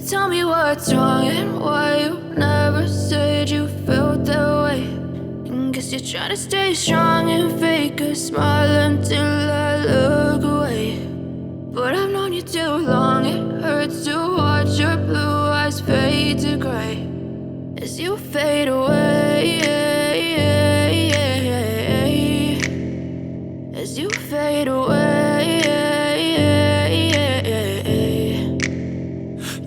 Tell me what's wrong and why you never said you felt that way. And guess you're trying to stay strong and fake a smile until I look away. But I've known you too long, it hurts to watch your blue eyes fade to gray as you fade away, as you fade away.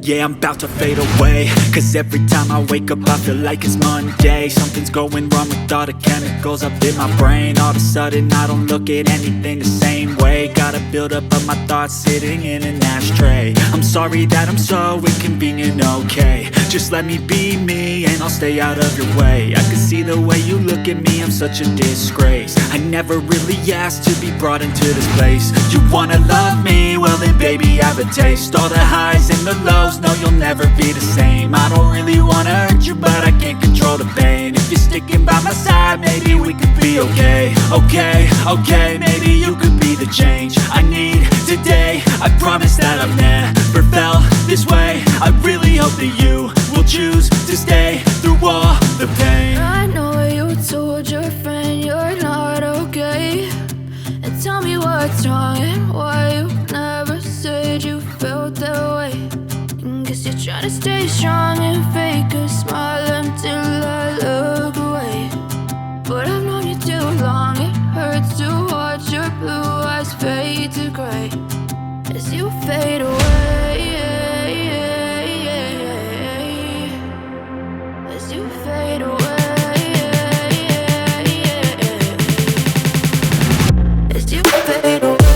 Yeah, I'm about to fade away, cause every time I wake up I feel like it's Monday. Something's going wrong with all the chemicals up in my brain. All of a sudden I don't look at anything the same way. Gotta build up of my thoughts sitting in an ashtray. I'm sorry that I'm so inconvenient, okay. Just let me be me and I'll stay out of your way. I can see the way you look at me, I'm such a disgrace. I never really asked to be brought into this place. You wanna love me? Well then baby I have a taste. All the highs and the lows, no you'll never be the same. I don't really wanna hurt you but I can't control the pain. If you're sticking by my side maybe we could be okay. Okay, maybe you could be the change I need today. I promise that I've never felt this way. I really hope that you will choose to stay through all the pain. I know you told your friend you're not okay. And tell me what's wrong and why you never said you felt that way. And guess you're trying to stay strong and fake a smile until I look away. But I've known you too long, it hurts to watch your blue eyes fade to gray as you fade away, as you fade away, as you fade away.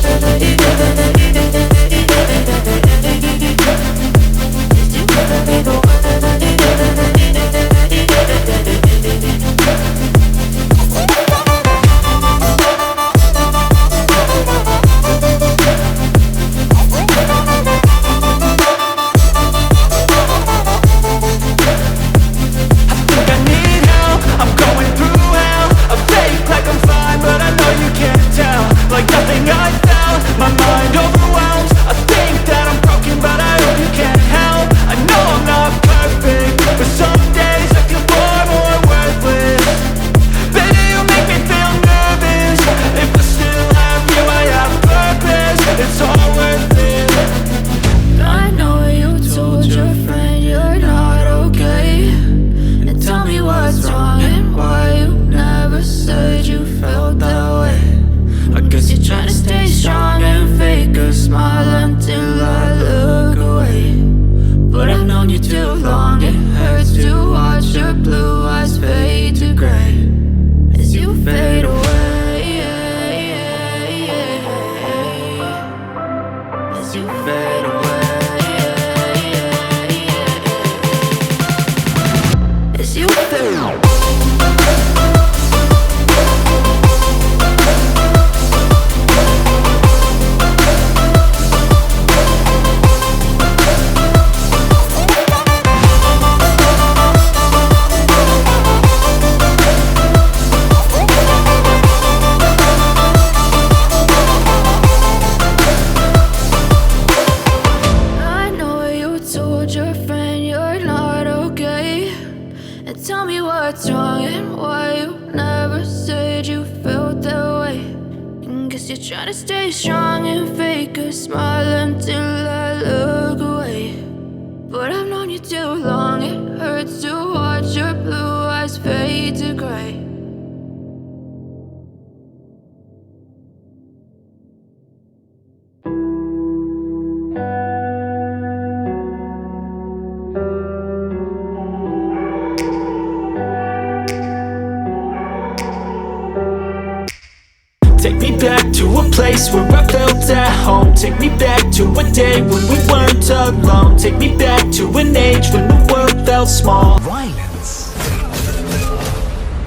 Take me back to a place where I felt at home. Take me back to a day when we weren't alone. Take me back to an age when the world felt small. Violence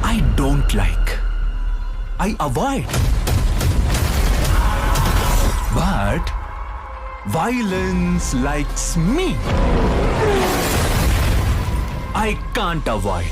I don't like, I avoid. But violence likes me. I can't avoid.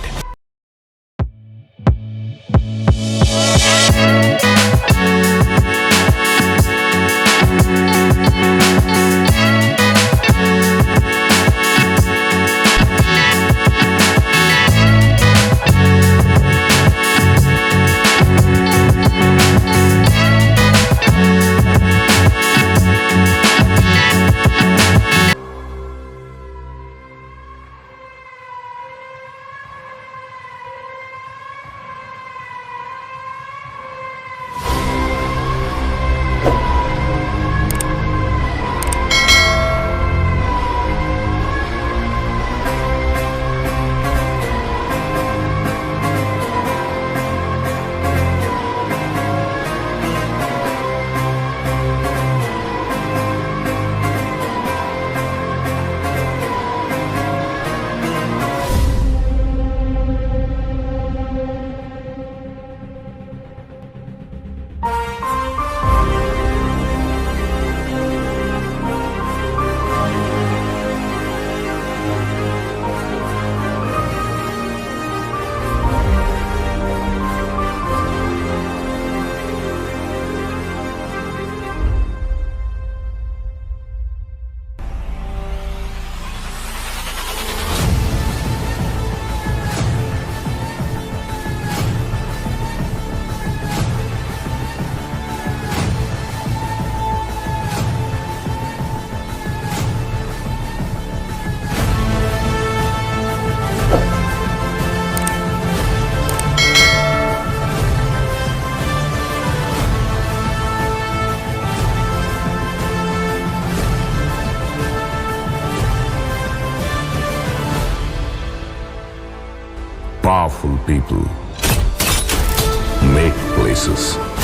powerful people make places.